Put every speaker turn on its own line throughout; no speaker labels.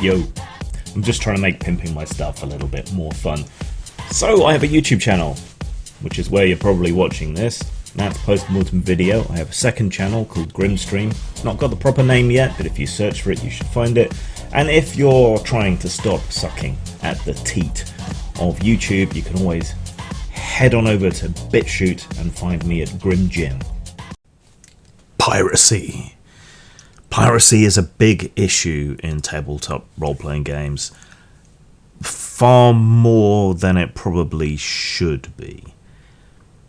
Yo, I'm just trying to make pimping my stuff a little bit more fun. So I have a YouTube channel, which is where you're probably watching this. That's Postmortem Video. I have a second channel called Grimstream. It's not got the proper name yet, but if you search for it, you should find it. And if you're trying to stop sucking at the teat of YouTube, you can always head on over to BitChute and find me at Grim Jim. Piracy. Piracy is a big issue in tabletop role-playing games. Far more than it probably should be.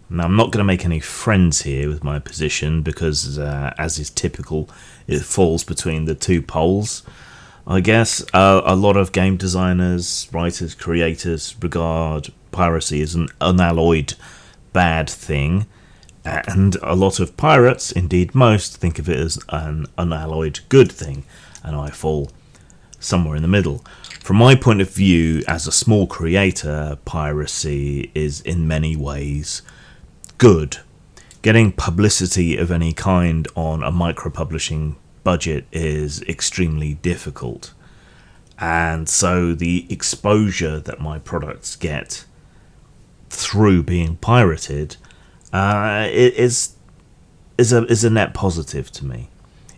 Now, I'm not going to make any friends here with my position because, as is typical, it falls between the two poles. I guess a lot of game designers, writers, creators regard piracy as an unalloyed bad thing, and a lot of pirates, indeed most, think of it as an unalloyed good thing, and I fall somewhere in the middle. From my point of view, as a small creator, piracy is in many ways good. Getting publicity of any kind on a micro-publishing budget is extremely difficult, and so the exposure that my products get through being pirated is a net positive to me.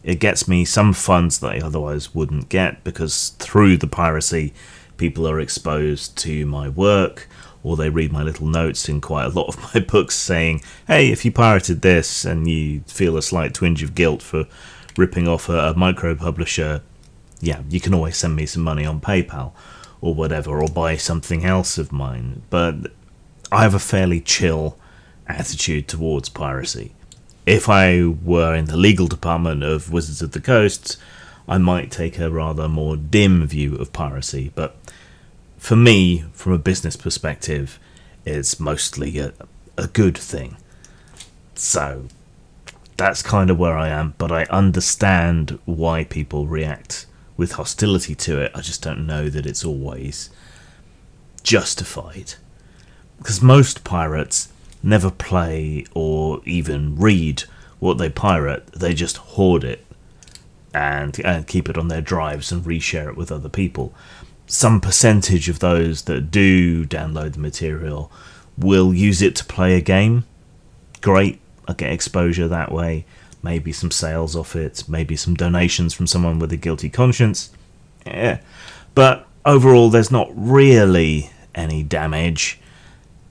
It gets me some funds that I otherwise wouldn't get, because through the piracy people are exposed to my work, or they read my little notes in quite a lot of my books saying, hey, if you pirated this and you feel a slight twinge of guilt for ripping off a micro publisher, yeah, you can always send me some money on PayPal or whatever, or buy something else of mine. But I have a fairly chill attitude towards piracy. If I were in the legal department of Wizards of the Coast, I might take a rather more dim view of piracy, but for me, from a business perspective, it's mostly a good thing. So that's kind of where I am, but I understand why people react with hostility to it. I just don't know that it's always justified, because most pirates never play or even read what they pirate. They just hoard it and keep it on their drives and reshare it with other people. Some percentage of those that do download the material will use it to play a game. Great, I get exposure that way. Maybe some sales off it, maybe some donations from someone with a guilty conscience. Yeah, but overall there's not really any damage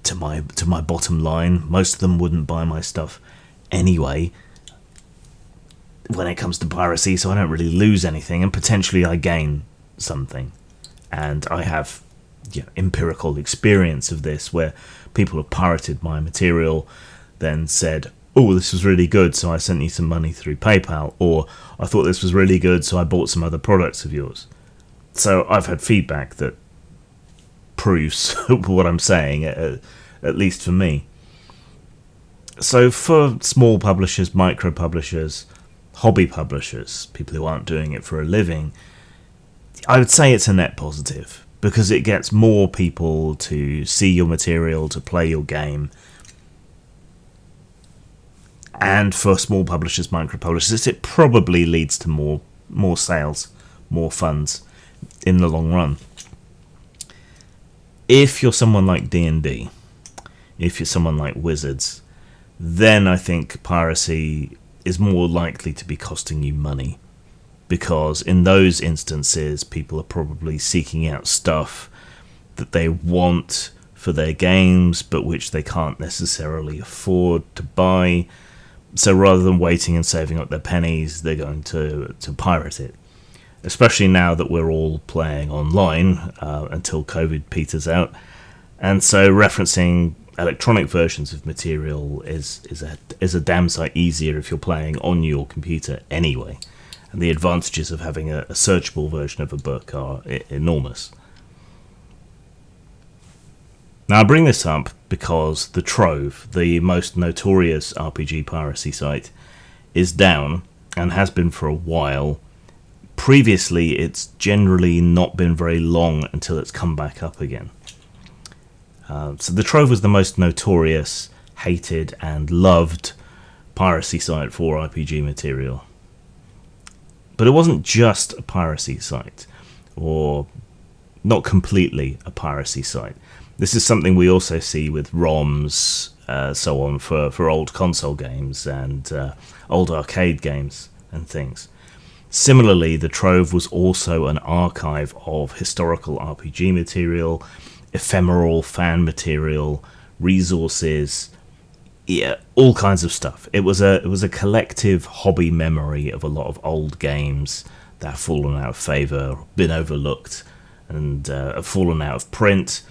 to my bottom line. Most of them wouldn't buy my stuff anyway when it comes to piracy, so I don't really lose anything, and potentially I gain something. And I have empirical experience of this, where people have pirated my material, then said, oh, this was really good, so I sent you some money through PayPal, or I thought this was really good, so I bought some other products of yours. So I've had feedback that proves what I'm saying, at least for me. So for small publishers, micro publishers, hobby publishers, people who aren't doing it for a living, I would say it's a net positive, because it gets more people to see your material, to play your game. And for small publishers, micro publishers, it probably leads to more sales, more funds in the long run. If you're someone like D&D, if you're someone like Wizards, then I think piracy is more likely to be costing you money, because in those instances people are probably seeking out stuff that they want for their games but which they can't necessarily afford to buy. So rather than waiting and saving up their pennies, they're going to pirate it. Especially now that we're all playing online until COVID peters out. And so referencing electronic versions of material is a damn sight easier if you're playing on your computer anyway. And the advantages of having a searchable version of a book are enormous. Now I bring this up because the Trove, the most notorious RPG piracy site, is down and has been for a while. Previously, it's generally not been very long until it's come back up again. So the Trove was the most notorious, hated and loved piracy site for RPG material. But it wasn't just a piracy site. or not completely a piracy site. This is something we also see with ROMs, so on, for old console games and old arcade games and things. Similarly, the Trove was also an archive of historical RPG material, ephemeral fan material, resources, yeah, all kinds of stuff. It was a collective hobby memory of a lot of old games that have fallen out of favour, been overlooked, and have fallen out of print,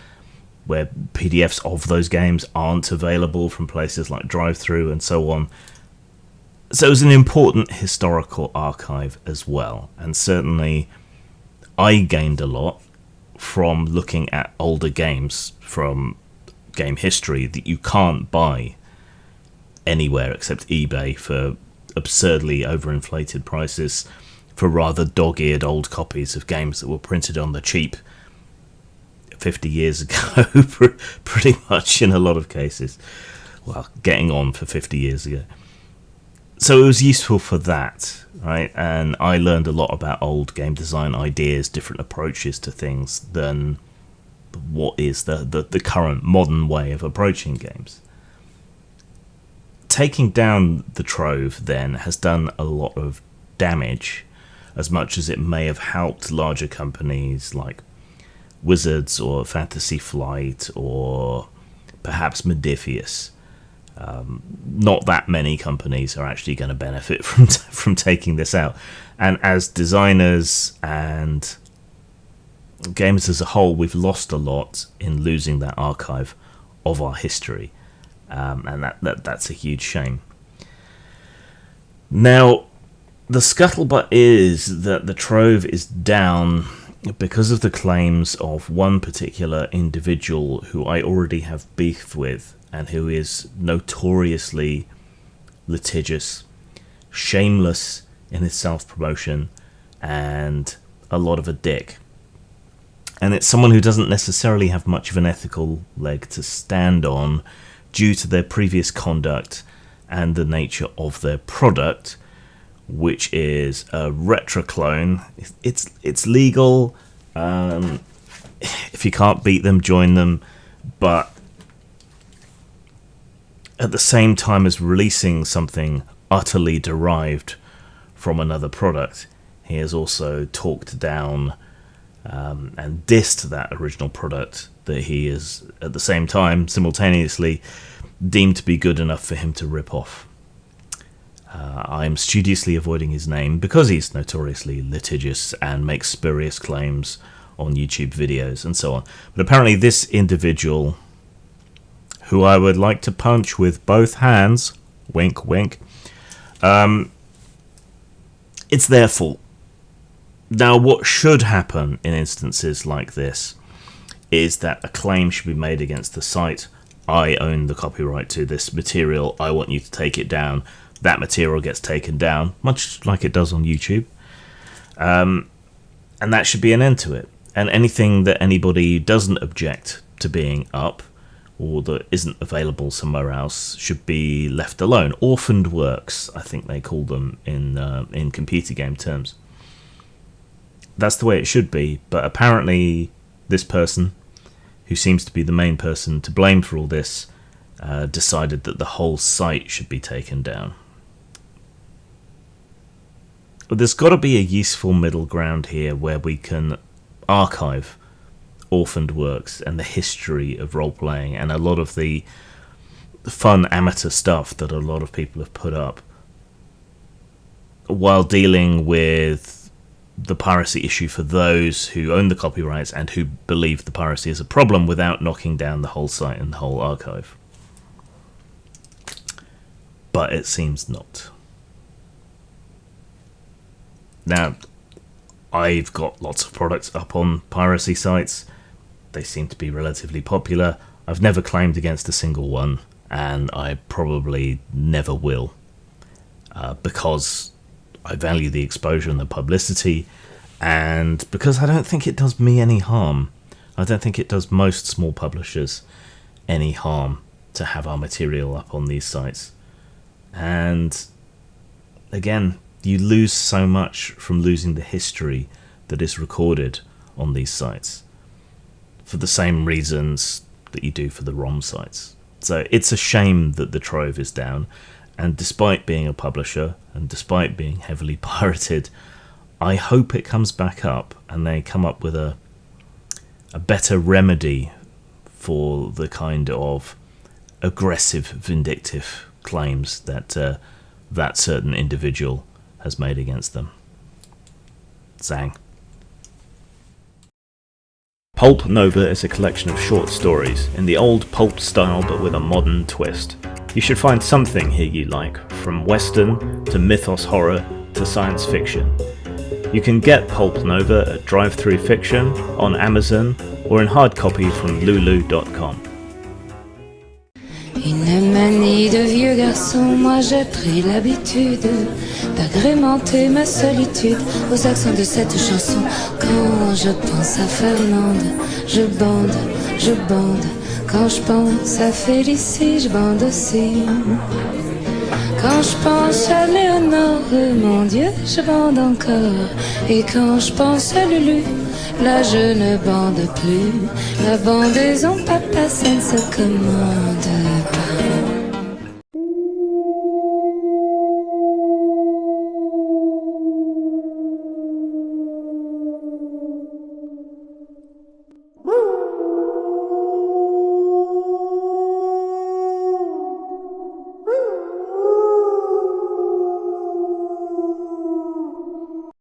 where PDFs of those games aren't available from places like Drive-Thru and so on. So it was an important historical archive as well, and certainly I gained a lot from looking at older games from game history that you can't buy anywhere except eBay for absurdly overinflated prices for rather dog-eared old copies of games that were printed on the cheap 50 years ago, pretty much in a lot of cases. Well, getting on for 50 years ago. So it was useful for that, right? And I learned a lot about old game design ideas, different approaches to things than what is the current modern way of approaching games. Taking down the Trove, then, has done a lot of damage, as much as it may have helped larger companies like Wizards or Fantasy Flight or perhaps Modiphius. Not that many companies are actually going to benefit from taking this out. And as designers and gamers as a whole, we've lost a lot in losing that archive of our history. And that's a huge shame. Now, the scuttlebutt is that the Trove is down because of the claims of one particular individual who I already have beef with, and who is notoriously litigious, shameless in his self-promotion, and a lot of a dick. And it's someone who doesn't necessarily have much of an ethical leg to stand on due to their previous conduct and the nature of their product, which is a retroclone. It's legal. If you can't beat them, join them. But at the same time as releasing something utterly derived from another product, he has also talked down and dissed that original product that he is at the same time simultaneously deemed to be good enough for him to rip off. I'm studiously avoiding his name because he's notoriously litigious and makes spurious claims on YouTube videos and so on. But apparently this individual, who I would like to punch with both hands, wink wink, it's their fault. Now, what should happen in instances like this is that a claim should be made against the site. I own the copyright to this material, I want you to take it down. That material gets taken down, much like it does on YouTube. And that should be an end to it. And anything that anybody doesn't object to being up, or that isn't available somewhere else, should be left alone. Orphaned works, I think they call them in computer game terms. That's the way it should be, but apparently this person, who seems to be the main person to blame for all this, decided that the whole site should be taken down. But there's got to be a useful middle ground here where we can archive orphaned works and the history of role-playing and a lot of the fun amateur stuff that a lot of people have put up, while dealing with the piracy issue for those who own the copyrights and who believe the piracy is a problem, without knocking down the whole site and the whole archive. But it seems not. Now, I've got lots of products up on piracy sites. They seem to be relatively popular. I've never claimed against a single one, and I probably never will, because I value the exposure and the publicity, and because I don't think it does me any harm. I don't think it does most small publishers any harm to have our material up on these sites. And again, you lose so much from losing the history that is recorded on these sites for the same reasons that you do for the ROM sites. So it's a shame that the Trove is down, and despite being a publisher and despite being heavily pirated, I hope it comes back up and they come up with a better remedy for the kind of aggressive, vindictive claims that that certain individual has made against them. Zang. Pulp Nova is a collection of short stories in the old pulp style but with a modern twist. You should find something here you like, from western to mythos horror to science fiction. You can get Pulp Nova at Drive-Thru Fiction, on Amazon, or in hard copy from lulu.com.
Une manie de vieux garçon, moi j'ai pris l'habitude d'agrémenter ma solitude aux accents de cette chanson. Quand je pense à Fernande, je bande, je bande. Quand je pense à Félicie, je bande aussi. Quand je pense à Léonore, mon Dieu, je bande encore. Et quand je pense à Lulu, là je ne bande plus. La bandaison, papa, ça ne se commande pas.